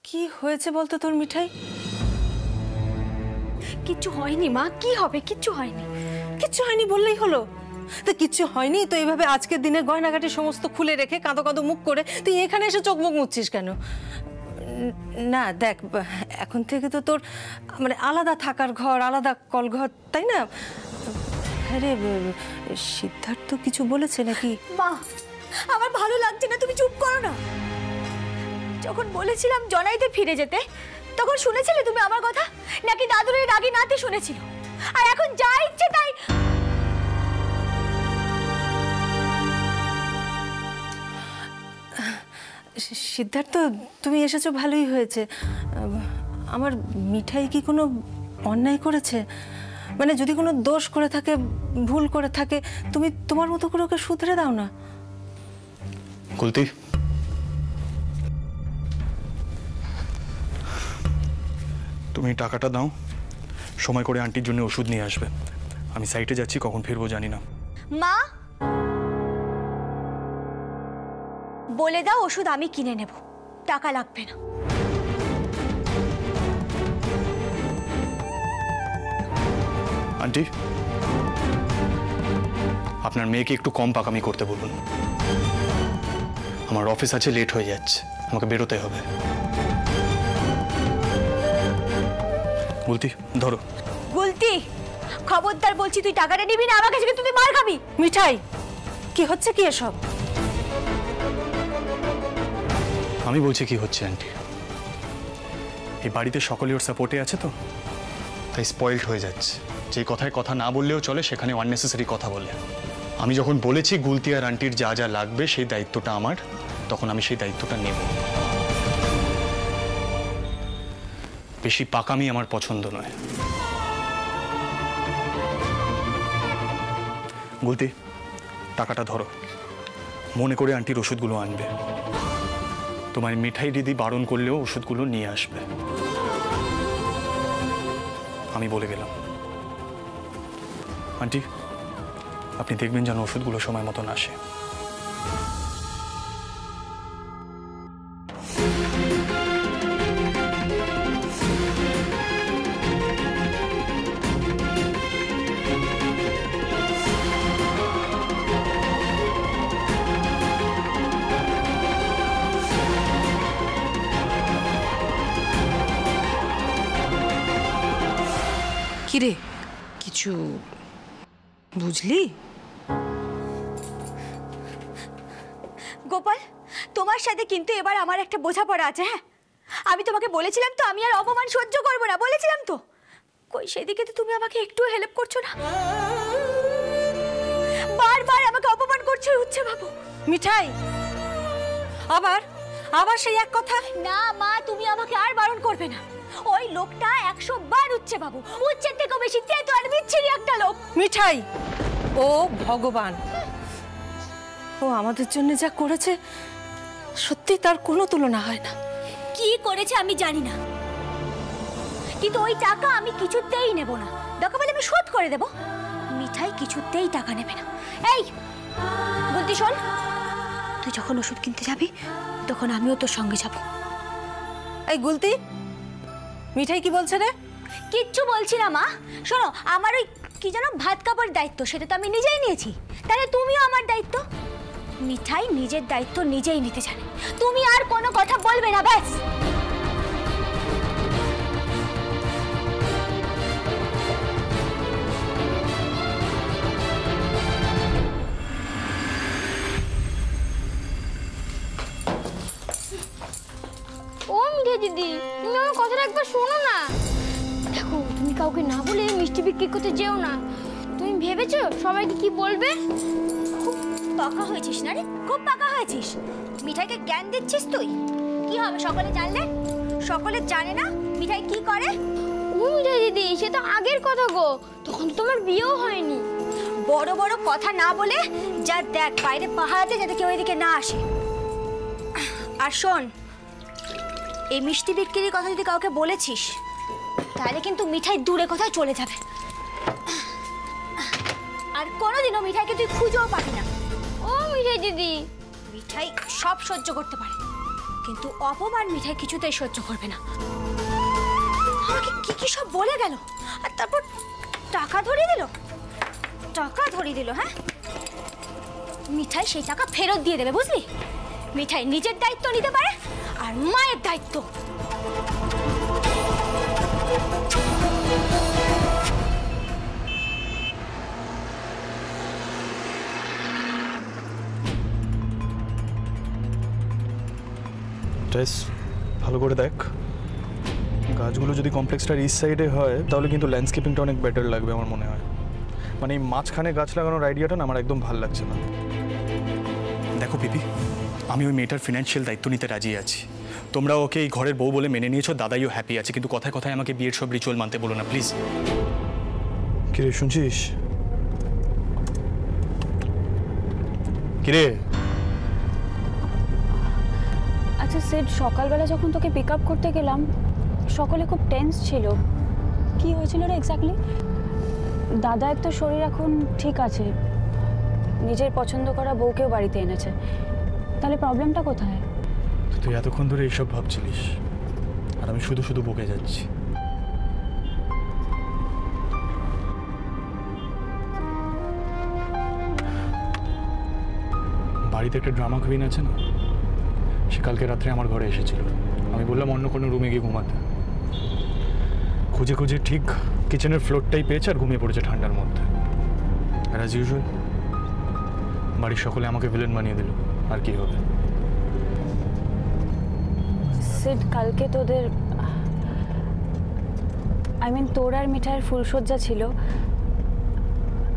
কি হয়েছে বলতো তোর মিঠাই? কিচ্ছু হয়নি মা, কি হবে? কিচ্ছু হয়নি। কিচ্ছু হয়নি বললেই হলো? তো কিচ্ছু হয়নি তো এইভাবে আজকের দিনে গয়নাগাটি সমস্ত খুলে রেখে কাঁদো কাঁদো মুখ করে তুই এখানে এসে চোখ মুখ মুচ্ছিস কেন? না দেখ, এখন থেকে তো তোর মানে আলাদা থাকার ঘর, আলাদা কলঘর, তাই না? আরে সিদ্ধার্থ কিছু বলেছে নাকি? মা আমার ভালো লাগছে না, তুমি চুপ করো না। যখন বলেছিলাম জনাইতে ফিরে যেতে তখন শুনেছিলে তুমি আমার কথা, নাকি দাদুরের রাগী নাতি শুনেছিল? আর এখন যা ইচ্ছে তাই। সিদ্ধার্থ তুমি এসেছো ভালোই হয়েছে। আমার মিঠাই কি কোনো অন্যায় করেছে? মানে যদি কোনো দোষ করে থাকে, ভুল করে থাকে, তুমি তোমার মতো করে ওকে শুধরে দাও না। কুলতি, তুমি টাকাটা দাও, সময় করে আন্টির জন্য ওষুধ নিয়ে আসবে। আমি সাইটে যাচ্ছি, কখন ফিরবো জানি না। মা বলে দাও ওষুধ আমি কিনে নেব, টাকা লাগবে না। আন্টি, আপনার মেয়েকে একটু কম পাকামি করতে বলুন। আমার অফিস আছে, লেট হয়ে যাচ্ছে, আমাকে বেরোতে হবে। গুলতি ধরো। গুলতি খবরদার বলছি, তুই টাকাটা নিবি না, আমার কাছে তুই মার খাবি। মিঠাই কি হচ্ছে কি এসব? আমি বলছি কি হচ্ছে আন্টি, এই বাড়িতে সকলে ওর সাপোর্টে আছে তো, তাই স্পয়েলড হয়ে যাচ্ছে। যে কথায় কথা না বললেও চলে সেখানে আননেসেসারি কথা বলে। আমি যখন বলেছি গুলতি আর আন্টির যা যা লাগবে সেই দায়িত্বটা আমার, তখন আমি সেই দায়িত্বটা নেব। বেশি পাকামি আমার পছন্দ নয়। গুলতি টাকাটা ধরো, মনে করে আন্টির ওষুধগুলো আনবে। তোমার মিঠাই দিদি বারণ করলেও ওষুধগুলো নিয়ে আসবে, আমি বলে গেলাম। আন্টি আপনি দেখবেন যেন ওষুধগুলো সময় মতন আসে। কিরে কিছু বুঝলি? গোপাল তোমার সাথে কিন্তু এবার আমার একটা বোঝাপড়া আছে। হ্যাঁ আমি তোমাকে বলেছিলাম তো আমি আর অপমান সহ্য করবো না, বলেছিলাম তো। কই সেদিকে তো তুমি আমাকে একটু হেল্প করছো না, বারবার আমাকে অপমান করছো উচ্ছে বাবু। মিঠাই আবার আবার সেই এক কথা? না মা তুমি আমাকে আর বারণ করবে না। ওই লোকটা 100 বার উচ্ছে বাবু, উচ্ছের থেকেও বেশি তেতো আর বিচ্ছিরি একটা লোক। মিঠাই ও ভগবান, ও আমাদের জন্য যা করেছে সত্যি তার কোনো তুলনা হয় না। কি করেছে আমি জানি না, কিন্তু ওই টাকা আমি কিছুতেই নেব না। দরকার বলে আমি শোধ করে দেব, মিঠাই কিছুতেই টাকা নেবে না। এই বলতি শোন, তুই যখন ওষুধ কিনতে যাবি তখন আমিও তোর সঙ্গে যাব। এই গুলতি, মিঠাই কি বলছে রে? কিচ্ছু বলছি না মা। শোনো আমার ওই কি যেন ভাত কাপড়ের দায়িত্ব, সেটা তো আমি নিজেই নিয়েছি, তাহলে তুমিও আমার দায়িত্ব। মিঠাই নিজের দায়িত্ব নিজেই নিতে জানে, তুমি আর কোনো কথা বলবে না, ব্যাস। ও মিঠে দিদি, তুমি আমার কথাটা একবার শোনো না। দেখো তুমি কাউকে না বলে মিষ্টি বিক্রি করতে যেও না। তুমি ভেবেছো সবাইকে কি বলবে? খুব পাকা হয়েছিস না রে, খুব পাকা হয়েছিস। মিঠাইকে জ্ঞান দিচ্ছিস তুই। কি হবে সকলে জানলে? সকলে জানে না মিঠাই কি করে। ও মিঠে দিদি, সে তো আগের কথা গো, তখন তো তোমার বিয়েও হয়নি। বড় বড় কথা না বলে যা দেখ বাইরে পাহাড়াতে, যাতে কেউ এদিকে না আসে। আর শোন, এই মিষ্টি বিক্রির কথা যদি কাউকে বলেছিস তাহলে কিন্তু মিঠাই দূরে কোথায় চলে যাবে, আর কোনোদিনও মিঠাইকে তুই খুঁজেও পাবি না। ও মিঠাই দিদি, মিঠাই সব সহ্য করতে পারে কিন্তু অপমান মিঠাই কিছুতেই সহ্য করবে না। আমাকে কি কি সব বলে গেল, আর তারপর টাকা ধরিয়ে দিল। হ্যাঁ, মিঠাই সেই টাকা ফেরত দিয়ে দেবে, বুঝলি? মিঠাই নিজের দায়িত্ব নিতে পারে আর মায়ের দায়িত্ব। ভালো করে দেখ, গাছগুলো যদি কমপ্লেক্সটার ইস্ট সাইডে হয় তাহলে কিন্তু ল্যান্ডস্কেপিংটা অনেক বেটার লাগবে আমার মনে হয়। মানে এই মাঝখানে গাছ লাগানোর আইডিয়াটা না আমার একদম ভালো লাগছে না। দেখো পিপি, আমি ওই মেয়েটার ফিনান্সিয়াল দায়িত্ব নিতে রাজি আছি। তোমরা ওকে এই ঘরের বউ বলে মেনে নিয়েছো, দাদাইও হ্যাপি আছে, কিন্তু কথায় কথায় আমাকে বিয়ের সব রিচুয়াল মানতে বলো না প্লিজ। কিরে শুনছিস? কিরে? আচ্ছা সেট, সকালবেলা যখন তোকে পিক আপ করতে গেলাম সকলে খুব টেন্স ছিল। কি হয়েছিল রে এক্স্যাক্টলি? দাদা একটা শরীর এখন ঠিক আছে, নিজের পছন্দ করা বউকেও বাড়িতে এনেছে, তাহলে প্রবলেমটা কোথায়? তুই এতক্ষণ ধরে এইসব ভাবছিলিস আর আমি শুধু শুধু বকে যাচ্ছি। বাড়িতে একটা ড্রামা কুইন আছে না, সে কালকে রাত্রে আমার ঘরে এসেছিল। আমি বললাম অন্য কোনো রুমে গিয়ে ঘুমাতে। খুঁজে খুঁজে ঠিক কিচেনের ফ্লোরটাই পেয়েছে আর ঘুমিয়ে পড়েছে ঠান্ডার মধ্যে। আর অ্যাজ ইউজুয়াল বাড়ির সকলে আমাকে ভিলেন বানিয়ে দিল। আর কি হবে? সেট, কালকে তোদের তোর আর মিঠাইয়ের ফুলসজ্জা ছিল,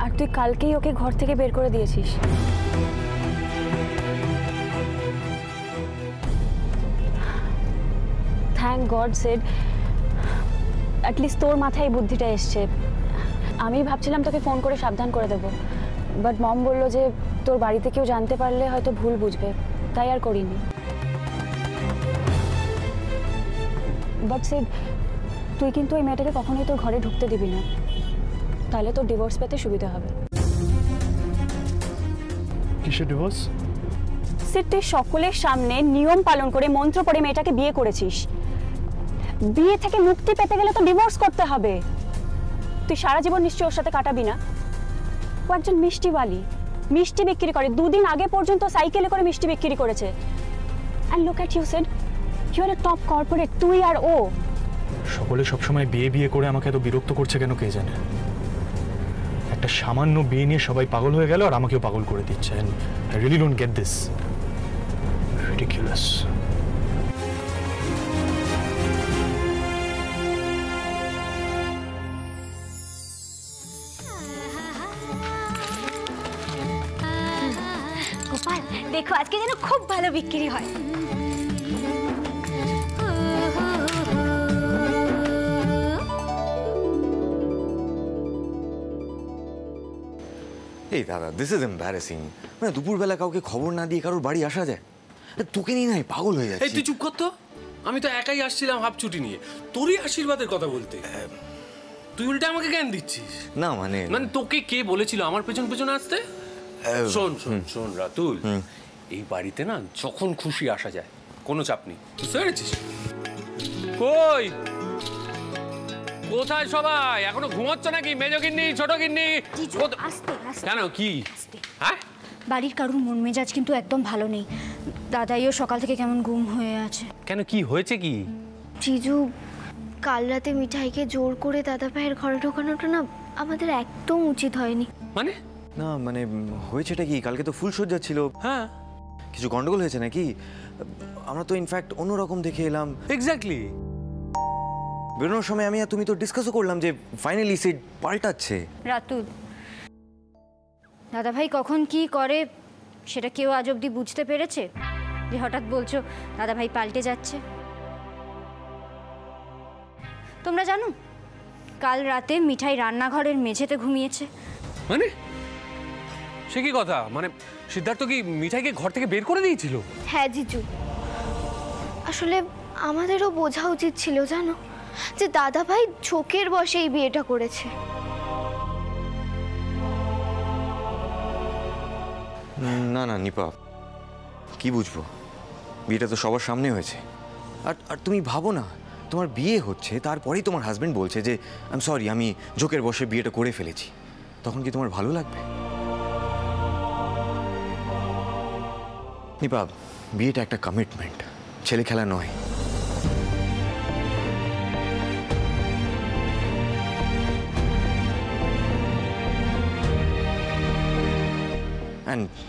আর তুই কালকেই ওকে ঘর থেকে বের করে দিয়েছিস। থ্যাংক গড সেড, অ্যাটলিস্ট তোর মাথায় এই বুদ্ধিটা এসছে। আমি ভাবছিলাম তোকে ফোন করে সাবধান করে দেবো, বাট মম বললো যে তোর বাড়িতে কেউ জানতে পারলে হয়তো ভুল বুঝবে, তাই আর করিনি। বাট সেড, তুই কিন্তু ওই মেয়েটাকে কখনোই তোর ঘরে ঢুকতে দিবি না, তাহলে তোর ডিভোর্স পেতে সুবিধা হবে। কিসের ডিভোর্স? সেড, তুই সকলের সামনে নিয়ম পালন করে মন্ত্র পড়ে মেয়েটাকে বিয়ে করেছিস। বিয়ে থেকে মুক্তি পেতে গেলে তো ডিভোর্স করতে হবে। তুই সারা জীবন নিশ্চয়ই ওর সাথে কাটাবি না। ও একজন মিষ্টিওয়ালি, মিষ্টি বিক্রি করে। 2 দিন আগে পর্যন্ত সাইকেলে করে মিষ্টি বিক্রি করেছে। And look at you said, you are a top corporate, তুই আর ও। সকলে সবসময় বিয়ে বিয়ে করে আমাকে এত বিরক্ত করছে কেন কে জানে। একটা সামান্য বিয়ে নিয়ে সবাই পাগল হয়ে গেল আর আমাকেও পাগল করে দিচ্ছে। And I really don't get this, ridiculous. Gopal, দেখো আজকে যেন খুব ভালো বিক্রি হয়। এই দাদা, দিস ইজ এম্বারেসিং। মানে দুপুরবেলা কাউকে খবর না দিয়ে কারোর বাড়ি আসা যায়? তোকে নিয়ে নাই পাগল হয়ে যাচ্ছে। এই তুই চুপ কর তো। আমি তো একাই আসছিলাম হাফ ছুটি নিয়ে তোরই আশীর্বাদের কথা বলতে। তুই উল্টে আমাকে জ্ঞান দিচ্ছিস। না মানে তোকে কে বলেছিল আমার পেছন পেছন আসতে? শোন শোন শোন রাতুল, এই বাড়িতে না যখন খুশি আসা যায়, কোনো চাপ নেই, বুঝতে পেরেছিস? কই কোথায় সবাই? এখনো ঘুমাচ্ছ নাকি? মেজো গিন্নি, ছোট গিন্নি? আস্তে আস্তে। কেন কি? হ্যাঁ, বাড়ির কারুর মন মেজাজ কিন্তু একদম ভালো নেই। দাদাইও সকাল থেকে কেমন গুম হয়ে আছে। কেন, কি হয়েছে কি? জিজু, কাল রাতে মিঠাইকে জোর করে দাদা ভাইয়ের ঘরে ঢোকানোটা না আমাদের একদম উচিত হয়নি। মানে? না মানে হয়েছেটা কি, কালকে তো ফুলসজ্জা ছিল। হ্যাঁ, কিছু গন্ডগোল হয়েছে নাকি? আমরা তো ইনফ্যাক্ট অন্যরকম দেখে এলাম। এক্স্যাক্টলি। বেরোনোর সময় আমি আর তুমি তো ডিসকাসও করলাম যে ফাইনালি সিট পাল্টাচ্ছে। রাতুল, দাদা ভাই কখন কি করে সেটা কেউ আজ অবধি বুঝতে পেরেছে যে হঠাৎ বলছো দাদা ভাই পাল্টে যাচ্ছে? তোমরা জানো কাল রাতে মিঠাই রান্নাঘরের মেঝেতে ঘুমিয়েছে। মানে সে কি কথা? মানে সিদ্ধার্থ কি মিঠাইকে ঘর থেকে বের করে দিয়েছিল? হ্যাঁ জিজু, আসলে আমাদেরও বোঝা উচিত ছিল জানো, যে দাদা ভাই ঝোঁকের বসে এই বিয়েটা করেছে। না না নিপা, কি বুঝবো? বিয়েটা তো সবার সামনে হয়েছে। আর আর তুমি ভাবো না, তোমার বিয়ে হচ্ছে, তারপরেই তোমার হাজবেন্ড বলছে যে আই এম সরি, আমি জোকের বসে বিয়েটা করে ফেলেছি। তখন কি তোমার ভালো লাগবে? নিপা, বিয়েটা একটা কমিটমেন্ট, ছেলে খেলা নয়।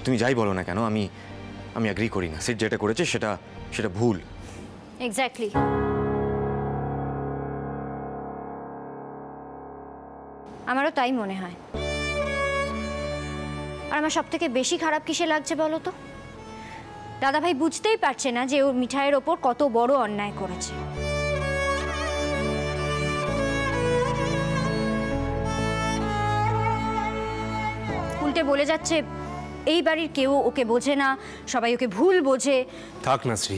তুমি যাই বলো না কেন, আমি এগ্রি করি না। সিট যেটা করেছে সেটা ভুল। এক্স্যাক্টলি। আমারও তাই মনে হয়। আর আমার সব থেকে বেশি খারাপ কিসে লাগছে বলো তো? দাদাভাই বুঝতেই পারছে না যে ওর মিঠাইয়ের ওপর কত বড় অন্যায় করেছে। উল্টে বলে যাচ্ছে এই বাড়ির কেউ ওকে বোঝে না, সবাই ওকে ভুল বোঝে। থাক না শ্রী,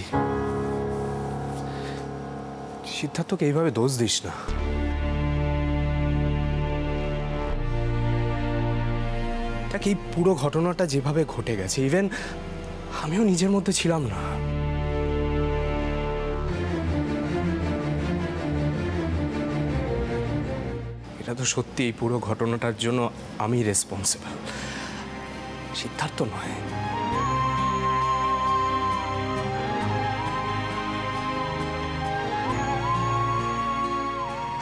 সিদ্ধার্থকে এইভাবে দোষ দিস না। দেখ, এই পুরো ঘটনাটা যেভাবে ঘটে গেছে, ইভেন আমিও নিজের মধ্যে ছিলাম না। এটা তো সত্যি, এই পুরো ঘটনাটার জন্য আমি রেসপন্সিবল, সিদ্ধার্থ নয়।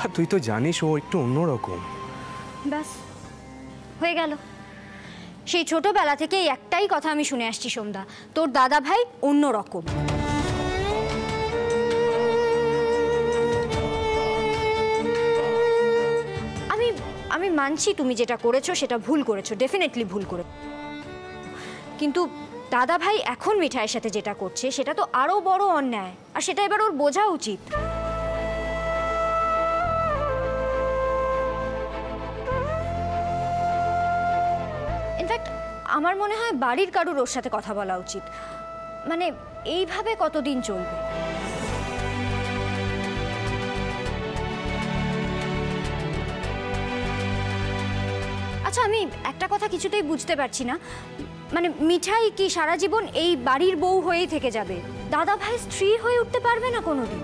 আর তুই তো জানিস ও একটু অন্যরকম। ব্যাস হয়ে গেল। সেই ছোটবেলা থেকে একটাই কথা আমি শুনে আসছি সোমদা, তোর দাদা ভাই অন্যরকম। আমি মানছি তুমি যেটা করেছো সেটা ভুল করেছো, ডেফিনেটলি ভুল করে। কিন্তু দাদা ভাই এখন মিঠাইয়ের সাথে যেটা করছে সেটা তো আরো বড় অন্যায়, আর সেটা এবার ওর বোঝা উচিত। ইনফ্যাক্ট আমার মনে হয় বাড়ির কারুর ওর সাথে কথা বলা উচিত। মানে এইভাবে কতদিন চলবে? আচ্ছা, আমি একটা কথা কিছুতেই বুঝতে পারছি না, মানে মিঠাই কি সারা জীবন এই বাড়ির বউ হয়েই থেকে যাবে? দাদা ভাই স্ত্রী হয়ে উঠতে পারবে না কোনোদিন?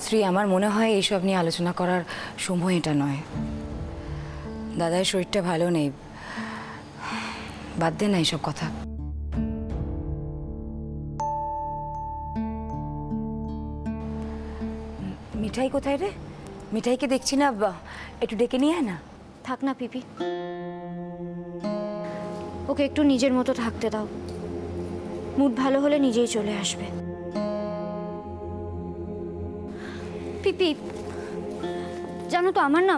শ্রী, আমার মনে হয় এইসব নিয়ে আলোচনা করার সময় এটা নয়। দাদার শরীরটা ভালো নেই, বাদ দে না এইসব কথা। মিঠাই কোথায় রে? মিঠাইকে দেখছি না, একটু ডেকে নিয়ে আয় না। থাক না পিপি, ওকে একটু নিজের মতো থাকতে দাও। মুড ভালো হলে নিজেই চলে আসবে। পিপি, জানো তো আমার না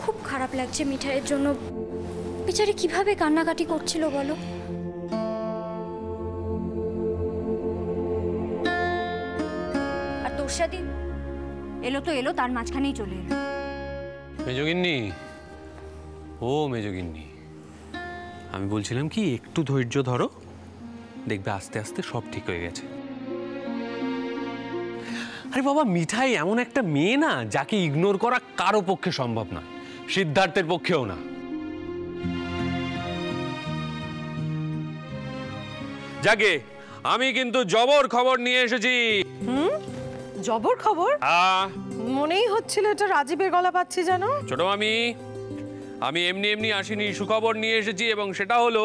খুব খারাপ লাগছে মিঠাইয়ের জন্য। বেচারি কিভাবে কান্নাকাটি করছিল বলো। আর তোরসাদি এলো তো এলো, তার মাঝখানেই চলে এলো। মেজগিন্নি, ও মেজগিন্নি, আমি বলছিলাম কি একটু ধৈর্য ধরো, দেখবে আস্তে আস্তে সব ঠিক হয়ে গেছে। আরে বাবা, মিঠাই এমন একটা মেয়ে না যাকে ইগনোর করা কারো পক্ষে সম্ভব না, সিদ্ধার্থের পক্ষেও না। যাকে আমি কিন্তু জবর খবর নিয়ে এসেছি। জবর খবর? মনেই হচ্ছিল এটা রাজীবের গলা পাচ্ছি যেন। ছোট আমি এমনি এমনি আসিনি, সুখবর নিয়ে এসেছি, এবং সেটা হলো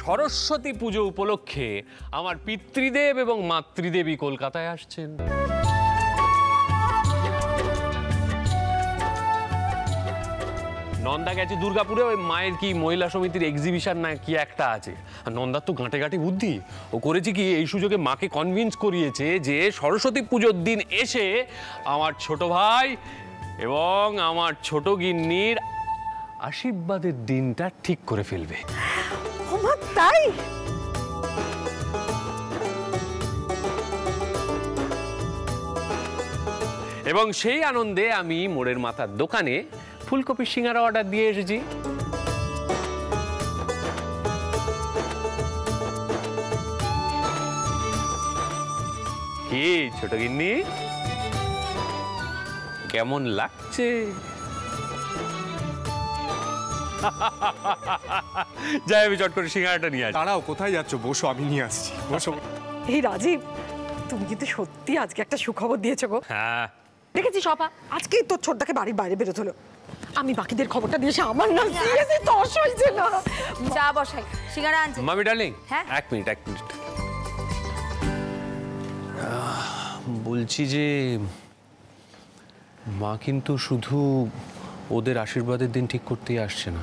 সরস্বতী পুজো উপলক্ষে আমার পিতৃদেব এবং মাতৃদেবী কলকাতায় আসছেন। নন্দা গেছে দুর্গাপুরে, ওই মায়ের কি মহিলা সমিতির এক্সিবিশন না কি একটা আছে। আর নন্দার তো গাঁটে গাঁটে বুদ্ধি, ও করেছে কি এই সুযোগে মাকে কনভিন্স করিয়েছে যে সরস্বতী পুজোর দিন এসে আমার ছোট ভাই এবং আমার ছোট গিন্নির আশীর্বাদের দিনটা ঠিক করে ফেলবে। তাই? এবং সেই আনন্দে আমি মোড়ের মাথার দোকানে ফুলকপির সিঙ্গারা অর্ডার দিয়ে এসেছি। কি ছোট গিন্নি, কেমন লাগছে? যাই আমি চট করে সিঙ্গাড়াটা নিয়ে আসি। দাঁড়াও, কোথায় যাচ্ছ? বসো, আমি নিয়ে আসছি। বসো। এই রাজীব, তুমি কিন্তু সত্যি আজকে একটা সুখবর দিয়েছো গো। হ্যাঁ দেখেছি সপা, আজকেই তোর ছোটদাকে বাড়ির বাইরে বেরোতে হলো। আমি বাকিদের খবরটা দিয়েছি, আমার না সিরিয়াসলি তস হয়েছে না। চা বসাই, সিঙ্গারা আনছি। মামি ডার্লিং, হ্যাঁ? এক মিনিট। বলছি যে মা কিন্তু শুধু ওদের আশীর্বাদের দিন ঠিক করতেই আসছে না,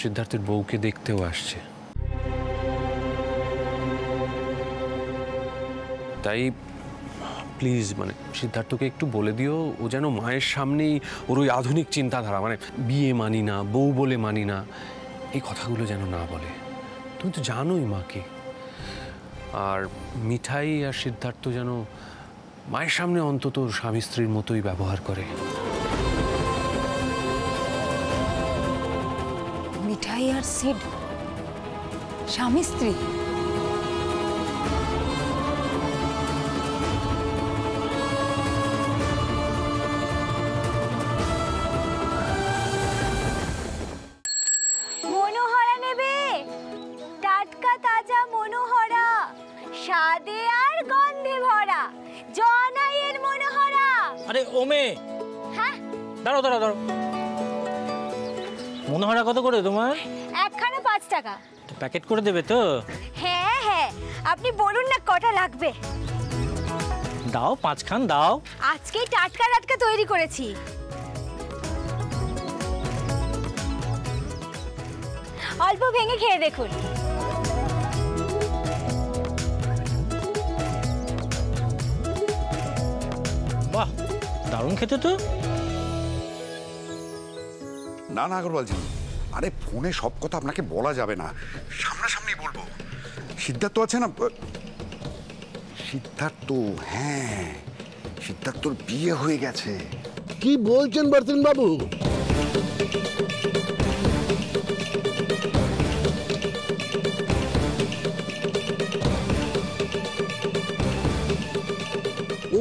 সিদ্ধার্থের বউকে দেখতেও আসছে। তাই প্লিজ মানে সিদ্ধার্থকে একটু বলে দিও, ও যেন মায়ের সামনেই ওর ওই আধুনিক চিন্তাধারা, মানে বিয়ে মানি না, বউ বলে মানি না, এই কথাগুলো যেন না বলে। তুমি তো জানোই মাকে। আর মিঠাই আর সিদ্ধার্থ যেন মায়ের সামনে অন্তত স্বামী স্ত্রীর মতোই ব্যবহার করে। মিঠাই আর সিড স্বামী স্ত্রী? মনোহরা নেবে, টাটকা তাজা মনোহরা, স্বাদে আর গন্ধে ভরা জনাইয়ের মনোহরা। আরে ওমে, হ্যাঁ দাঁড়াও। মনোহরা কত করে তোমার? একখানা 5 টাকা। প্যাকেট করে দেবে তো? হ্যাঁ, আপনি বলুন না কটা লাগবে। দাও, 5 খান দাও। আজকেই টাটকা তৈরি করেছি। অল্প ভেঙে খেয়ে দেখুন। বাহ, দারুণ খেতে তো। না আগরওয়ালজি, আরে ফোনে সব কথা আপনাকে বলা যাবে না, সামনাসামনি বলবো। সিদ্ধার্থ আছে না, সিদ্ধার্থ, হ্যাঁ সিদ্ধার্থর বিয়ে হয়ে গেছে। কি বলছেন বর্তন বাবু?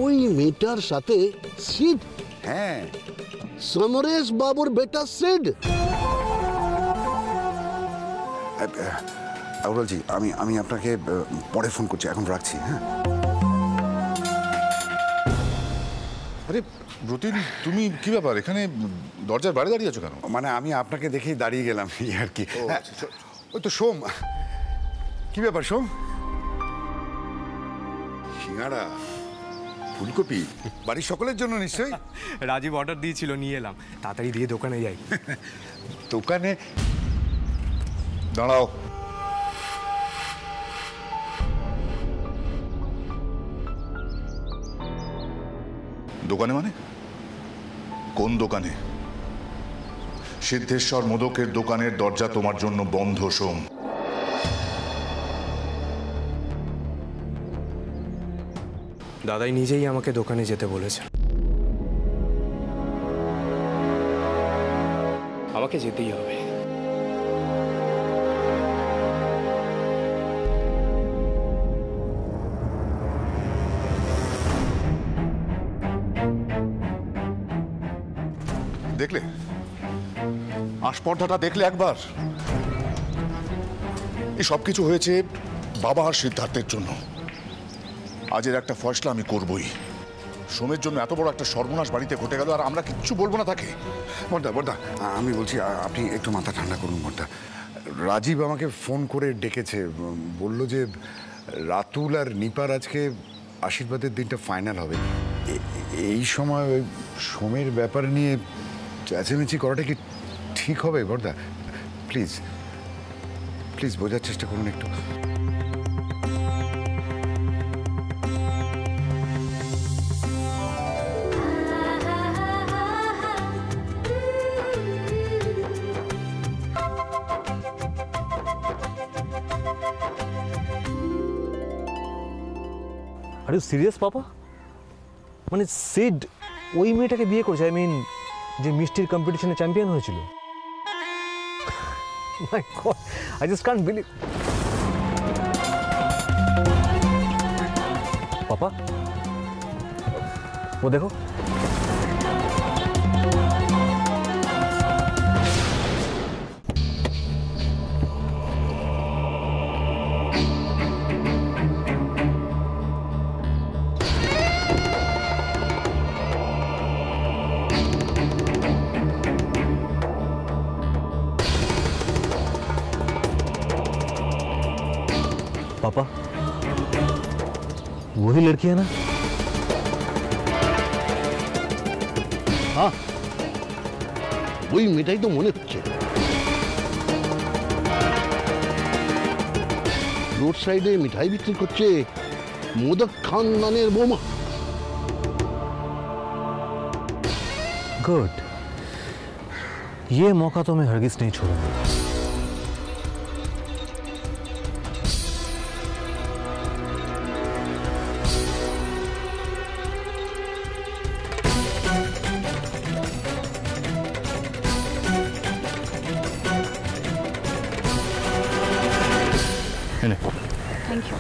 ওই মেয়েটার সাথে সিড? হ্যাঁ, সমরেশ বাবুর বেটা সিড। আগরওয়ালজি, আমি আপনাকে পরে ফোন করছি, এখন রাখছি। হ্যাঁ। আরে রতিন, তুমি কি ব্যাপার এখানে দরজার বাইরে দাঁড়িয়ে আছো কেন? মানে আমি আপনাকে দেখেই দাঁড়িয়ে গেলাম আর কি। ওই তো সোম। কি ব্যাপার সোম? সিঙ্গাড়া, ফুলকপি, বাড়ির সকলের জন্য নিশ্চয়ই? রাজীব অর্ডার দিয়েছিল, নিয়ে এলাম। তাড়াতাড়ি দিয়ে দোকানে যাই। দোকানে? দাঁড়াও। দোকানে মানে? কোন দোকানে? সিদ্ধেশ্বর মোদকের দোকানের দরজা তোমার জন্য বন্ধ সোম। দাদাই নিজেই আমাকে দোকানে যেতে বলেছে। আমাকে যেতেই হবে। দেখলে আস্পর্ধাটা? দেখলে একবার? এই সব কিছু হয়েছে বাবা আর সিদ্ধার্থের জন্য। আজের একটা ফয়সলা আমি করবই। সোমের জন্য এত বড় একটা সর্বনাশ বাড়িতে ঘটে গেল, আর আমরা কিচ্ছু বলবো না তাকে। বড়দা, আমি বলছি আপনি একটু মাথা ঠান্ডা করুন। বড়দা, রাজীব আমাকে ফোন করে ডেকেছে, বলল যে রাতুল আর নিপার আজকে আশীর্বাদের দিনটা ফাইনাল হবে। এই সময় সোমের ব্যাপার নিয়ে চেঁচামেচি করাটা কি ঠিক হবে? বড়দা প্লিজ প্লিজ বোঝার চেষ্টা করুন একটু। আর ইউ সিরিয়াস পাপা? মানে সিড ওই মেয়েটাকে বিয়ে করেছে? আই মিন যে মিষ্টির কম্পিটিশনে চ্যাম্পিয়ন হয়েছিল? My god, I just can't believe. पापा वो देखो। पापा वही लड़की है ना? हाँ वही মেয়েটাই তো মনে হচ্ছে। রোড সাইডে মিঠাই বিক্রি করছে মোদক খানদানের বৌমা। गुड, ये मौका तो मैं हरगिज नहीं छोड़ूंगा। Thank you.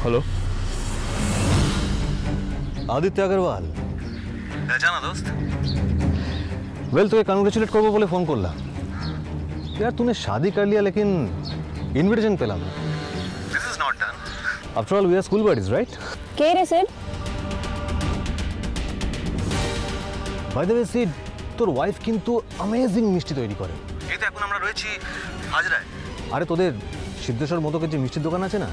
Hello Aditya Agarwal, जाना दोस्त। वेल तुझे कंग्रेचुलेट करबो बोले फोन करला यार। तूने शादी कर लिया लेकिन इनविटेशन पेलाम ना। This is not done. After all we are school buddies right? কে রে Sid? By the way Sid, তোর ওয়াইফ কিন্তু অ্যামেজিং মিষ্টি তৈরি করে। এই তো এখন আমরা রয়েছি হাজরায়। আরে তোদের সিদ্ধেশ্বর মোদকের যে মিষ্টির দোকান আছে না,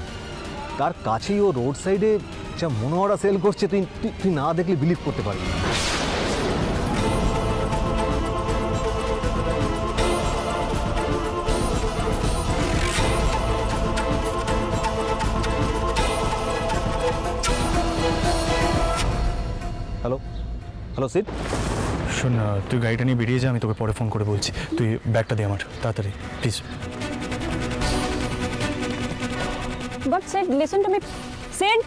তার কাছেই ও রোড সাইডে যা মনোহরা সেল করছে, তুই না দেখলে বিলিভ করতে পারবি না। হ্যালো হ্যালো সিড, শোন না, তুই গাড়িটা নিয়ে বেরিয়ে যা, আমি তোকে পরে ফোন করে বলছি। তুই ব্যাগটা দে আমার, তাড়াতাড়ি please. But Sid, listen to me. Sid!